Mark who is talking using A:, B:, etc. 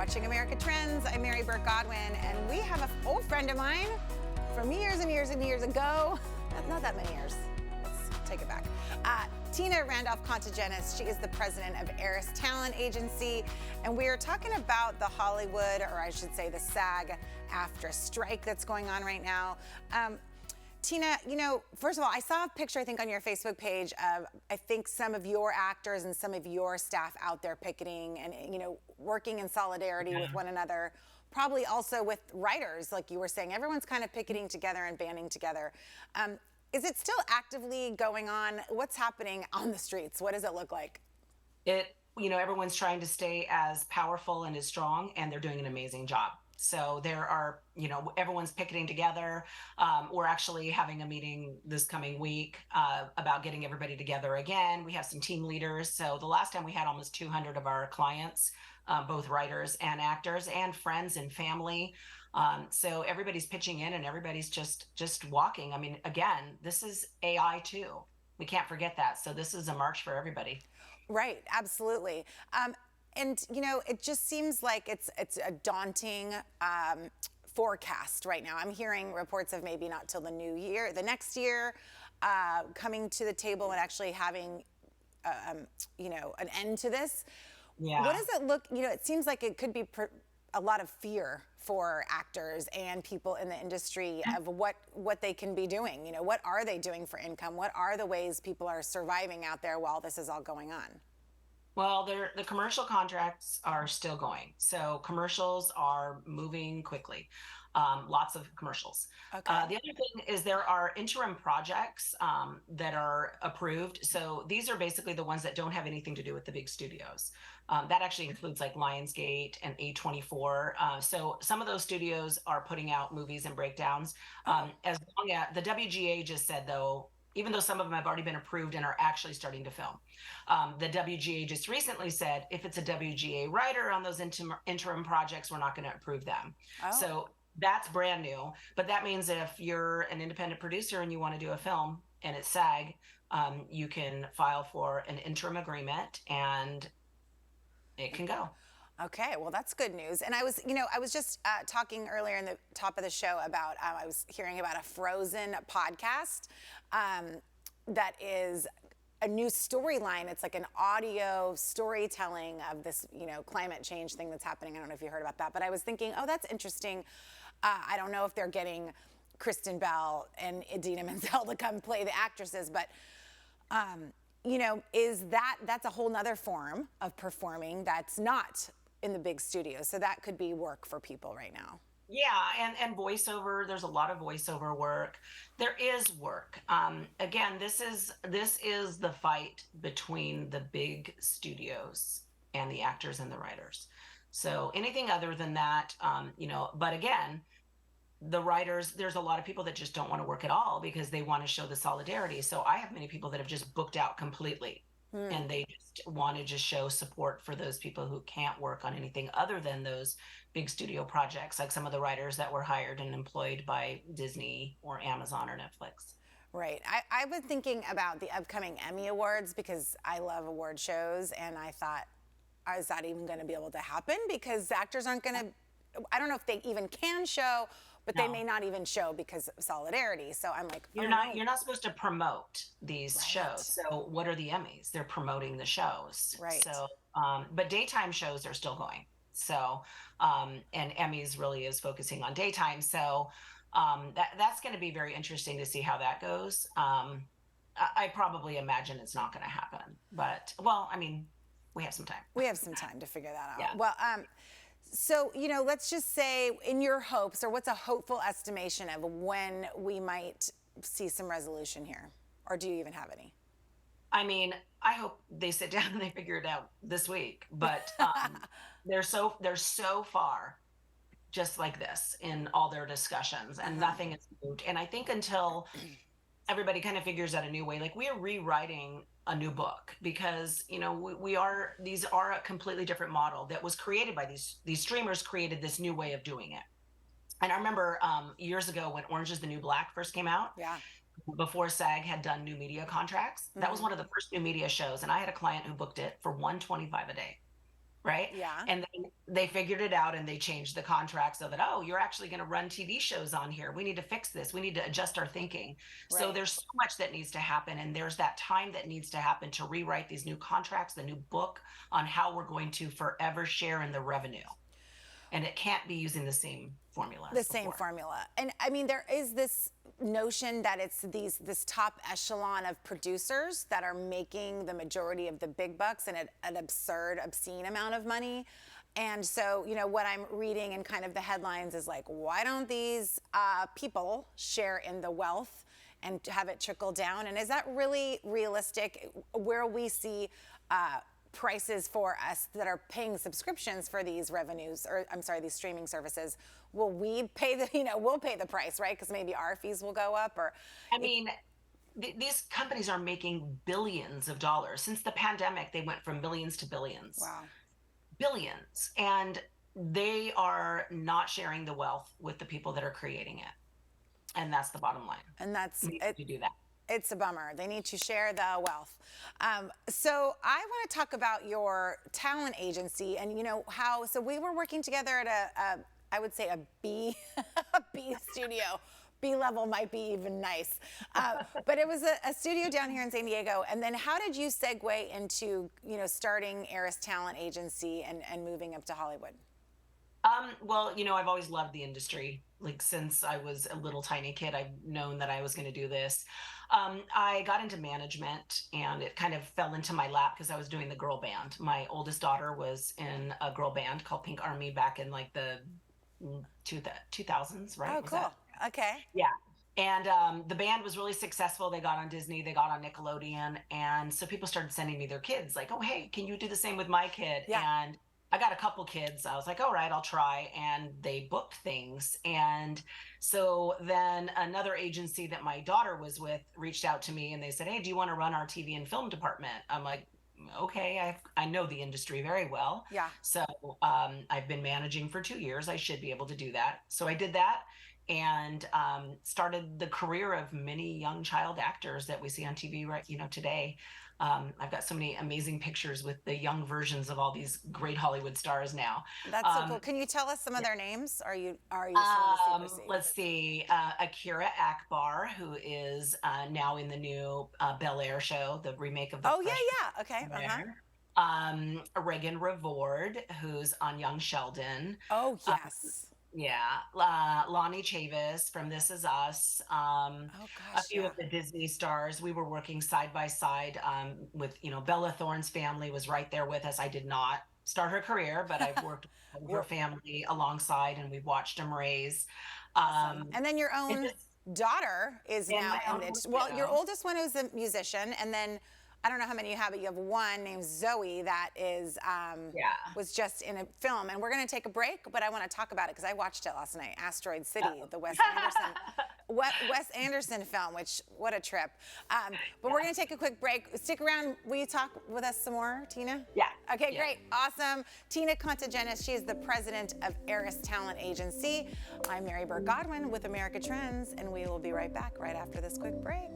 A: watching America Trends. I'm Mary Burt-Godwin, and we have an old friend of mine from years and years and years ago. Not that many years. Let's take it back. Tina Randolph Contogenis. She is the president of Eris Talent Agency, and we are talking about the Hollywood, or I should say the SAG Aftra strike that's going on right now. Tina, you know, first of all, I saw a picture, I think, on your Facebook page of, I think, some of your actors and some of your staff out there picketing and, you know, working in solidarity with one another, probably also with writers, like you were saying. Everyone's kind of picketing together and banding together. Is it still actively going on? What's happening on the streets? What does it look like?
B: Everyone's trying to stay as powerful and as strong, and they're doing an amazing job. So there are, everyone's picketing together. We're actually having a meeting this coming week about getting everybody together again. We have some team leaders. So the last time we had almost 200 of our clients, both writers and actors and friends and family. So everybody's pitching in and everybody's just walking. I mean, again, this is AI too. We can't forget that. So this is a march for everybody.
A: Right, absolutely. And, it just seems like it's a daunting forecast right now. I'm hearing reports of maybe not till the next year, coming to the table and actually having, an end to this.
B: Yeah.
A: What does it look, it seems like it could be a lot of fear for actors and people in the industry of what they can be doing. What are they doing for income? What are the ways people are surviving out there while this is all going on?
B: Well, the commercial contracts are still going. So commercials are moving quickly. Lots of commercials.
A: Okay.
B: The other thing is there are interim projects that are approved. So these are basically the ones that don't have anything to do with the big studios. That actually includes like Lionsgate and A24. So some of those studios are putting out movies and breakdowns. As long as the WGA just said, though, even though some of them have already been approved and are actually starting to film. The WGA just recently said, if it's a WGA writer on those interim projects, we're not going to approve them.
A: Oh.
B: So that's brand new. But that means if you're an independent producer and you want to do a film and it's SAG, you can file for an interim agreement and it can go.
A: Okay, well, that's good news. And I was just talking earlier in the top of the show about, I was hearing about a Frozen podcast that is a new storyline. It's like an audio storytelling of this, climate change thing that's happening. I don't know if you heard about that, but I was thinking, oh, that's interesting. I don't know if they're getting Kristen Bell and Idina Menzel to come play the actresses, but that's a whole nother form of performing that's not in the big studio. So that could be work for people right now.
B: Yeah, and voiceover, there's a lot of voiceover work. There is work. Again, this is the fight between the big studios and the actors and the writers. So anything other than that, but again, the writers, there's a lot of people that just don't want to work at all because they want to show the solidarity. So I have many people that have just booked out completely. And they just want to just show support for those people who can't work on anything other than those big studio projects, like some of the writers that were hired and employed by Disney or Amazon or Netflix.
A: Right. I've been thinking about the upcoming Emmy Awards because I love award shows, and I thought, is that even going to be able to happen? Because actors aren't going to, I don't know if they even can show, but they may not even show because of solidarity. So I'm like,
B: you're not supposed to promote these shows. So what are the Emmys? They're promoting the shows.
A: Right.
B: So, but daytime shows are still going. So, and Emmys really is focusing on daytime. So that's going to be very interesting to see how that goes. I probably imagine it's not going to happen, but we have some time.
A: We have some time to figure that out.
B: Yeah.
A: Well, so, let's just say in your hopes, or what's a hopeful estimation of when we might see some resolution here? Or do you even have any?
B: I hope they sit down and they figure it out this week, but they're so far just like this in all their discussions and nothing is moved. And I think until everybody kind of figures out a new way, like we are rewriting a new book because these are a completely different model that was created by these streamers created this new way of doing it. And I remember years ago when Orange is the New Black first came out, before SAG had done new media contracts, that was one of the first new media shows, and I had a client who booked it for $125 a day. right?
A: Yeah.
B: And then they figured it out and they changed the contract so that, oh, you're actually going to run TV shows on here. We need to fix this. We need to adjust our thinking. So
A: Right.
B: there's so much that needs to happen. And there's that time that needs to happen to rewrite these new contracts, the new book on how we're going to forever share in the revenue. And it can't be using the same formula.
A: The same formula. And I mean, there is this notion that it's this top echelon of producers that are making the majority of the big bucks and an absurd, obscene amount of money. And so, you know, what I'm reading in kind of the headlines is like, why don't these people share in the wealth and have it trickle down? And is that really realistic? Where we see prices for us that are paying subscriptions for these revenues, or I'm sorry, these streaming services, will we pay the, we'll pay the price, right? Because maybe our fees will go up, or.
B: I mean, these companies are making billions of dollars. Since the pandemic, they went from millions to billions.
A: Wow.
B: Billions. And they are not sharing the wealth with the people that are creating it. And that's the bottom line.
A: And that's
B: it. You do that.
A: It's a bummer. They need to share the wealth. So I want to talk about your talent agency and how, so we were working together at I would say a B studio. B level might be even nice. But it was a studio down here in San Diego. And then how did you segue into, starting Eris Talent Agency and moving up to Hollywood?
B: Well, I've always loved the industry. Like since I was a little tiny kid, I've known that I was going to do this. I got into management and it kind of fell into my lap because I was doing the girl band. My oldest daughter was in a girl band called Pink Army back in like the 2000s, right?
A: Oh, cool. Okay.
B: Yeah. And the band was really successful. They got on Disney, they got on Nickelodeon. And so people started sending me their kids like, oh, hey, can you do the same with my kid?
A: Yeah.
B: And I got a couple kids. I was like, all right, I'll try. And they booked things. And so then another agency that my daughter was with reached out to me and they said, hey, do you want to run our TV and film department? I'm like, okay, I know the industry very well.
A: Yeah.
B: So I've been managing for 2 years. I should be able to do that. So I did that and started the career of many young child actors that we see on TV right, today. I've got so many amazing pictures with the young versions of all these great Hollywood stars now.
A: That's so cool. Can you tell us some of their names? Are you
B: let's see, Akira Akbar, who is now in the new Bel Air show, the remake of the
A: yeah. Okay.
B: Regan Reward, who's on Young Sheldon.
A: Oh yes.
B: Yeah, Lonnie Chavis from This Is Us. A few of the Disney stars. We were working side by side with, Bella Thorne's family was right there with us. I did not start her career, but I've worked with her family alongside, and we've watched them raise.
A: Awesome. And then your own daughter is now in it. Well, your oldest one is a musician, and then I don't know how many you have, but you have one named Zoe that is was just in a film, and we're going to take a break, but I want to talk about it because I watched it last night, Asteroid City, the Wes Anderson film, which, what a trip. But we're going to take a quick break. Stick around. Will you talk with us some more, Tina?
B: Yeah.
A: Okay, great. Awesome. Tina Contogenis, she is the president of Eris Talent Agency. I'm Mary Burt-Godwin with America Trends, and we will be right back right after this quick break.